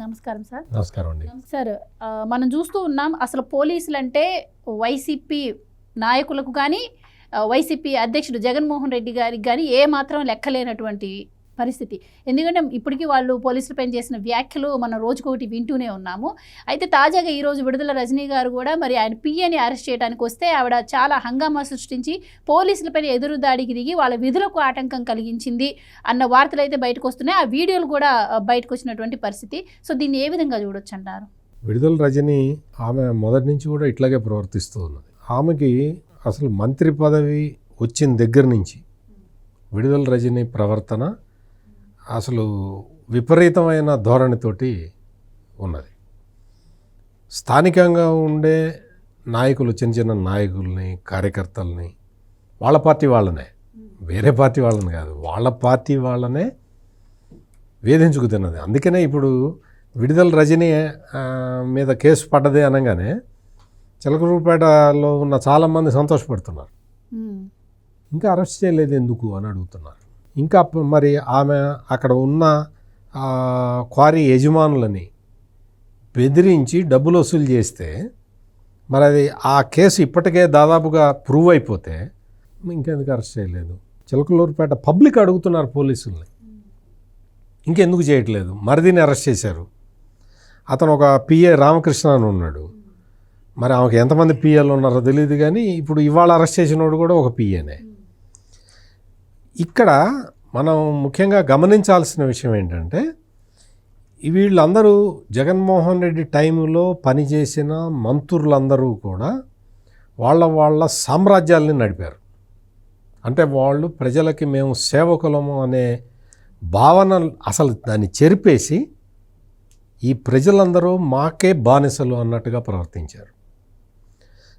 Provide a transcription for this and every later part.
నమస్కారం సార్. నమస్కారం అండి. సార్, మనం చూస్తూ ఉన్నాం అసలు పోలీసులు అంటే వైసీపీ నాయకులకు కానీ వైసీపీ అధ్యక్షుడు జగన్మోహన్ రెడ్డి గారికి కానీ ఏ మాత్రం లెక్కలేనటువంటి పరిస్థితి. ఎందుకంటే ఇప్పటికీ వాళ్ళు పోలీసులపై చేసిన వ్యాఖ్యలు మనం రోజుకొకటి వింటూనే ఉన్నాము. అయితే తాజాగా ఈరోజు విడుదల రజనీ గారు కూడా మరి ఆయన పిఏని అరెస్ట్ చేయడానికి వస్తే ఆవిడ చాలా హంగామా సృష్టించి పోలీసులపై ఎదురు దాడికి దిగి వాళ్ళ విధులకు ఆటంకం కలిగించింది అన్న వార్తలు అయితే బయటకు వస్తున్నాయి. ఆ వీడియోలు కూడా బయటకు వచ్చినటువంటి పరిస్థితి. సో దీన్ని ఏ విధంగా చూడొచ్చు అంటారు? విడుదల రజనీ ఆమె మొదటి నుంచి కూడా ఇట్లాగే ప్రవర్తిస్తూ ఉన్నది. ఆమెకి అసలు మంత్రి పదవి వచ్చిన దగ్గర నుంచి విడుదల రజనీ ప్రవర్తన అసలు విపరీతమైన ధోరణితోటి ఉన్నది. స్థానికంగా ఉండే నాయకులు, చిన్న చిన్న నాయకుల్ని, కార్యకర్తల్ని, వాళ్ళ పార్టీ వాళ్ళనే, వేరే పార్టీ వాళ్ళని కాదు, వాళ్ళ పార్టీ వాళ్ళనే వేధించుకు తిన్నది. అందుకనే ఇప్పుడు విడుదల రజనీ మీద కేసు పడ్డది అనగానే చిలకలూరుపేటలో ఉన్న చాలామంది సంతోషపడుతున్నారు. ఇంకా అరెస్ట్ చేయలేదు ఎందుకు అని అడుగుతున్నారు. ఇంకా మరి ఆమె అక్కడ ఉన్న క్వారీ యజమానులని బెదిరించి డబ్బులు వసూలు చేస్తే మరి అది ఆ కేసు ఇప్పటికే దాదాపుగా ప్రూవ్ అయిపోతే ఇంకెందుకు అరెస్ట్ చేయలేదు? చిలకలూరుపేట పబ్లిక్ అడుగుతున్నారు పోలీసుల్ని, ఇంకెందుకు చేయట్లేదు? మరిదిని అరెస్ట్ చేశారు. అతను ఒక పిఏ రామకృష్ణ అని ఉన్నాడు. మరి ఆమెకు ఎంతమంది పిఏలు ఉన్నారో తెలియదు, కానీ ఇప్పుడు ఇవాళ అరెస్ట్ చేసినోడు కూడా ఒక పిఏనే. ఇక్కడ మనం ముఖ్యంగా గమనించాల్సిన విషయం ఏంటంటే, వీళ్ళందరూ జగన్మోహన్ రెడ్డి టైంలో పనిచేసిన మంత్రులందరూ కూడా వాళ్ళ సామ్రాజ్యాల్ని నడిపారు. అంటే వాళ్ళు ప్రజలకి మేము సేవకులము అనే భావన అసలు దాన్ని చెరిపేసి ఈ ప్రజలందరూ మాకే బానిసలు అన్నట్టుగా ప్రవర్తించారు.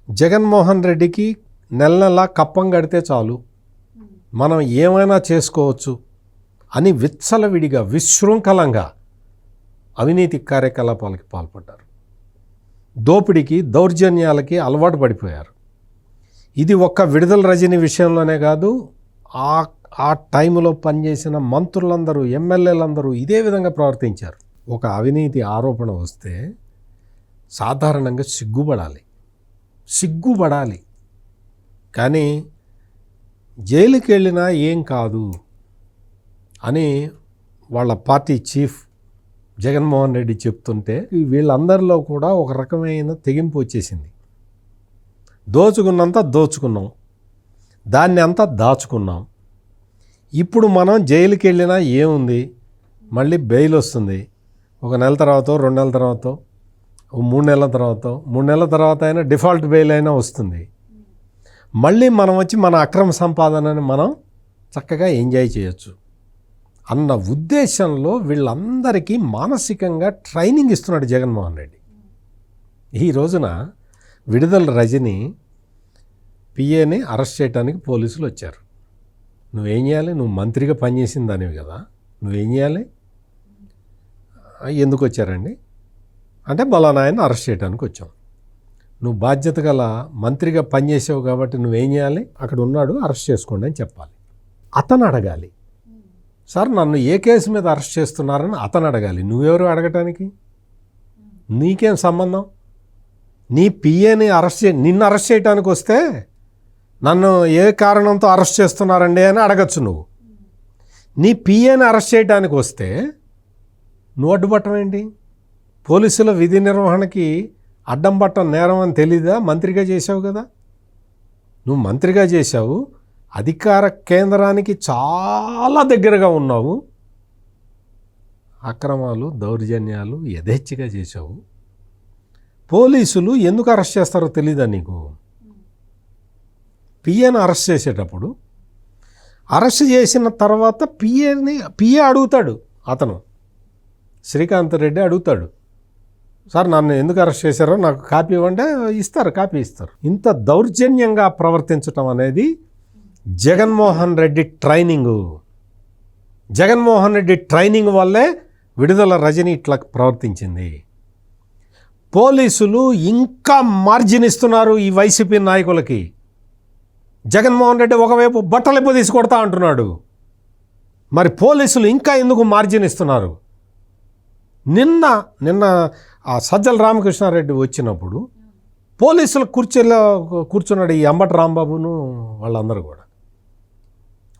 జగన్మోహన్ రెడ్డికి నెల నెలా కప్పం కడితే చాలు, మనం ఏమైనా చేసుకోవచ్చు అని విచ్చలవిడిగా విశృంఖలంగా అవినీతి కార్యకలాపాలకి పాల్పడ్డారు. దోపిడీకి, దౌర్జన్యాలకి అలవాటు పడిపోయారు. ఇది ఒక్క విడుదల రజనీ విషయంలోనే కాదు, ఆ టైంలో పనిచేసిన మంత్రులందరూ, ఎమ్మెల్యేలందరూ ఇదే విధంగా ప్రవర్తించారు. ఒక అవినీతి ఆరోపణ వస్తే సాధారణంగా సిగ్గుపడాలి. కానీ జైలుకి వెళ్ళినా ఏం కాదు అని వాళ్ళ పార్టీ చీఫ్ జగన్మోహన్ రెడ్డి చెప్తుంటే వీళ్ళందరిలో కూడా ఒక రకమైన తెగింపు వచ్చేసింది. దోచుకున్నంత దోచుకున్నాం, దాన్ని అంతా దాచుకున్నాం. ఇప్పుడు మనం జైలుకి వెళ్ళినా ఏముంది, మళ్ళీ బెయిల్ వస్తుంది. ఒక నెల తర్వాత, 2 నెలల తర్వాత, 3 నెలల తర్వాత, 3 నెలల తర్వాత అయినా డిఫాల్ట్ బెయిల్ అయినా వస్తుంది. మళ్ళీ మనం వచ్చి మన అక్రమ సంపాదనని మనం చక్కగా ఎంజాయ్ చేయొచ్చు అన్న ఉద్దేశంలో వీళ్ళందరికీ మానసికంగా ట్రైనింగ్ ఇస్తున్నాడు జగన్మోహన్ రెడ్డి. ఈ రోజున విడుదల రజనీ పిఏని అరెస్ట్ చేయడానికి పోలీసులు వచ్చారు. నువ్వేం చేయాలి? నువ్వు మంత్రిగా పనిచేసిన దానివి కదా, నువ్వేం చేయాలి? ఎందుకు వచ్చారండి అంటే బలానాయన్ని అరెస్ట్ చేయడానికి వచ్చాం. నువ్వు బాధ్యత గల మంత్రిగా పనిచేసావు కాబట్టి నువ్వేం చేయాలి? అక్కడ ఉన్నాడు, అరెస్ట్ చేసుకోండి అని చెప్పాలి. అతను అడగాలి, సార్ నన్ను ఏ కేసు మీద అరెస్ట్ చేస్తున్నారని అతను అడగాలి. నువ్వెవరు అడగటానికి? నీకేం సంబంధం? నీ పిఏని నిన్ను అరెస్ట్ చేయడానికి వస్తే నన్ను ఏ కారణంతో అరెస్ట్ చేస్తున్నారండి అని అడగచ్చు నువ్వు. నీ పిఏని అరెస్ట్ చేయడానికి వస్తే నువ్వు అడ్డుపట్టం ఏంటి? పోలీసుల విధి నిర్వహణకి అడ్డం పట్టం నేరం అని తెలీదా? మంత్రిగా చేశావు కదా, నువ్వు మంత్రిగా చేశావు, అధికార కేంద్రానికి చాలా దగ్గరగా ఉన్నావు, అక్రమాలు, దౌర్జన్యాలు యథేచ్ఛగా చేశావు. పోలీసులు ఎందుకు అరెస్ట్ చేస్తారో తెలీదా నీకు? పిఏని అరెస్ట్ చేసేటప్పుడు అరెస్ట్ చేసిన తర్వాత పిఏ అడుగుతాడు, అతను శ్రీకాంత్ రెడ్డి అడుగుతాడు, సార్ నన్ను ఎందుకు అరెస్ట్ చేశారో నాకు కాపీ ఇవ్వండి, కాపీ ఇస్తారు. ఇంత దౌర్జన్యంగా ప్రవర్తించటం అనేది జగన్మోహన్ రెడ్డి ట్రైనింగ్ వల్లే విడుదల రజనీ ఇట్లా ప్రవర్తించింది. పోలీసులు ఇంకా మార్జిన్ ఇస్తున్నారు ఈ వైసీపీ నాయకులకి. జగన్మోహన్ రెడ్డి ఒకవైపు బట్టలిప్పు తీసుకొడతా అంటున్నాడు, మరి పోలీసులు ఇంకా ఎందుకు మార్జిన్ ఇస్తున్నారు? నిన్న ఆ సజ్జల రామకృష్ణారెడ్డి వచ్చినప్పుడు పోలీసుల కుర్చీలో కూర్చున్నాడు ఈ అంబటి రాంబాబును వాళ్ళందరూ కూడా.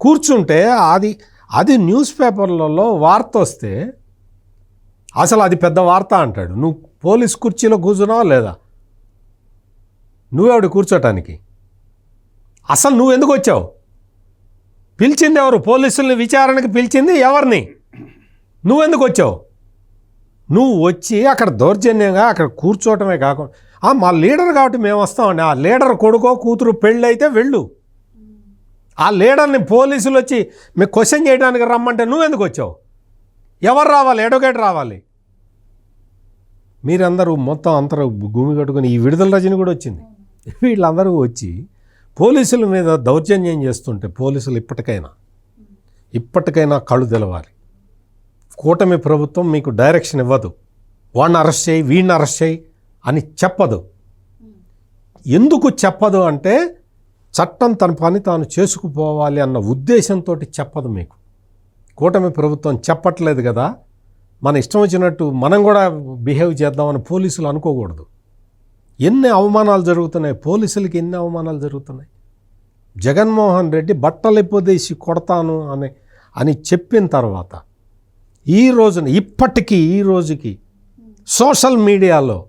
కూర్చుంటే అది న్యూస్ పేపర్లలో వార్త వస్తే అసలు అది పెద్ద వార్త అంటాడు. నువ్వు పోలీస్ కుర్చీలో కూర్చున్నావా లేదా? నువ్వెవడు కూర్చోటానికి? అసలు నువ్వు ఎందుకు వచ్చావు? పిలిచింది ఎవరు? పోలీసుల్ని విచారణకి పిలిచింది ఎవరిని? నువ్వెందుకు వచ్చావు? నువ్వు వచ్చి అక్కడ దౌర్జన్యంగా అక్కడ కూర్చోవటమే కాకుండా మా లీడర్ కాబట్టి మేము వస్తామండి. ఆ లీడర్ కొడుకో కూతురు పెళ్ళి అయితే వెళ్ళు. ఆ లీడర్ని పోలీసులు వచ్చి మీకు క్వశ్చన్ చేయడానికి రమ్మంటే నువ్వెందుకు వచ్చావు? ఎవరు రావాలి? అడ్వకేట్ రావాలి. మీరందరూ మొత్తం అందరూ భూమి కట్టుకుని ఈ విడుదల రజని కూడా వచ్చింది. వీళ్ళందరూ వచ్చి పోలీసుల మీద దౌర్జన్యం చేస్తుంటే పోలీసులు ఇప్పటికైనా కళ్ళు తెలవాలి. కూటమి ప్రభుత్వం మీకు డైరెక్షన్ ఇవ్వదు. వాడిని అరెస్ట్ చేయి, వీడిని అరెస్ట్ చేయి అని చెప్పదు. ఎందుకు చెప్పదు అంటే చట్టం తన పని తాను చేసుకుపోవాలి అన్న ఉద్దేశంతో చెప్పదు. మీకు కూటమి ప్రభుత్వం చెప్పట్లేదు కదా, మన ఇష్టం వచ్చినట్టు మనం కూడా బిహేవ్ చేద్దామని పోలీసులు అనుకోకూడదు. ఎన్ని అవమానాలు జరుగుతున్నాయి, పోలీసులకి ఎన్ని అవమానాలు జరుగుతున్నాయి. జగన్మోహన్ రెడ్డి బట్టలిప్పదీసి కొడతాను అని చెప్పిన తర్వాత ఈ రోజుకి సోషల్ మీడియాలో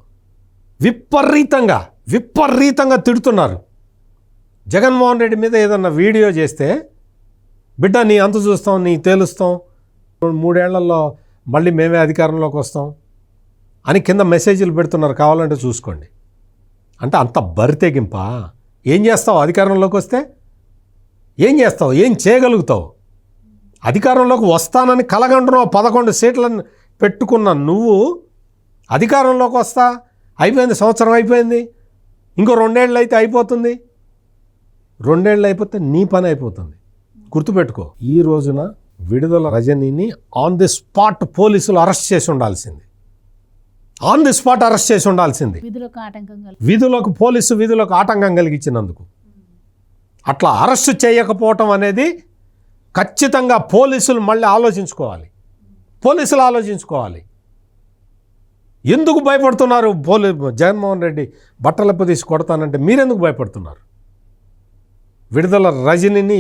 విపరీతంగా తిడుతున్నారు. జగన్మోహన్ రెడ్డి మీద ఏదన్నా వీడియో చేస్తే బిడ్డ నీ అంత చూస్తాం, నీ తేలుస్తాం, 3 ఏళ్లలో మళ్ళీ మేమే అధికారంలోకి వస్తాం అని కింద మెసేజ్లు పెడుతున్నారు. కావాలంటే చూసుకోండి. అంటే అంత బరితెగింప. ఏం చేస్తావు అధికారంలోకి వస్తే? ఏం చేస్తావు? ఏం చేయగలుగుతావు? అధికారంలోకి వస్తానని కలగంటున్నావు. 11 సీట్లను పెట్టుకున్న నువ్వు అధికారంలోకి వస్తా అయిపోయింది, సంవత్సరం అయిపోయింది, ఇంకో 2 ఏళ్ళు అయితే అయిపోతుంది. 2 ఏళ్ళు అయిపోతే నీ పని అయిపోతుంది. గుర్తుపెట్టుకో. ఈ రోజున విడుదల రజనీని ఆన్ ది స్పాట్ పోలీసులు అరెస్ట్ చేసి ఉండాల్సింది. విధులకు ఆటంకం కలిగించినందుకు. అట్లా అరెస్ట్ చేయకపోవటం అనేది ఖచ్చితంగా పోలీసులు మళ్ళీ ఆలోచించుకోవాలి. ఎందుకు భయపడుతున్నారు? జగన్మోహన్ రెడ్డి బట్టలప్పు తీసి కొడతానంటే మీరెందుకు భయపడుతున్నారు? విడుదల రజనీని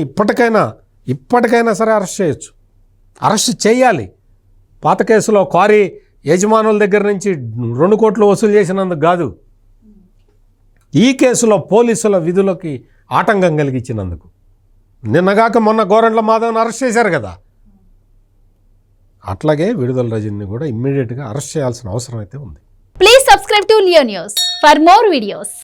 ఇప్పటికైనా సరే అరెస్ట్ చేయాలి. పాత కేసులో క్వారీ యజమానుల దగ్గర నుంచి 2 కోట్లు వసూలు చేసినందుకు కాదు, ఈ కేసులో పోలీసుల విధులకి ఆటంకం కలిగించినందుకు. నిన్నగాక మొన్న గోరంట్ల మాధవ్ని అరెస్ట్ చేశారు కదా, అట్లాగే విడుదల రజనీని కూడా ఇమ్మీడియట్గా అరెస్ట్ చేయాల్సిన అవసరం అయితే ఉంది. Please subscribe to Leo news for more videos.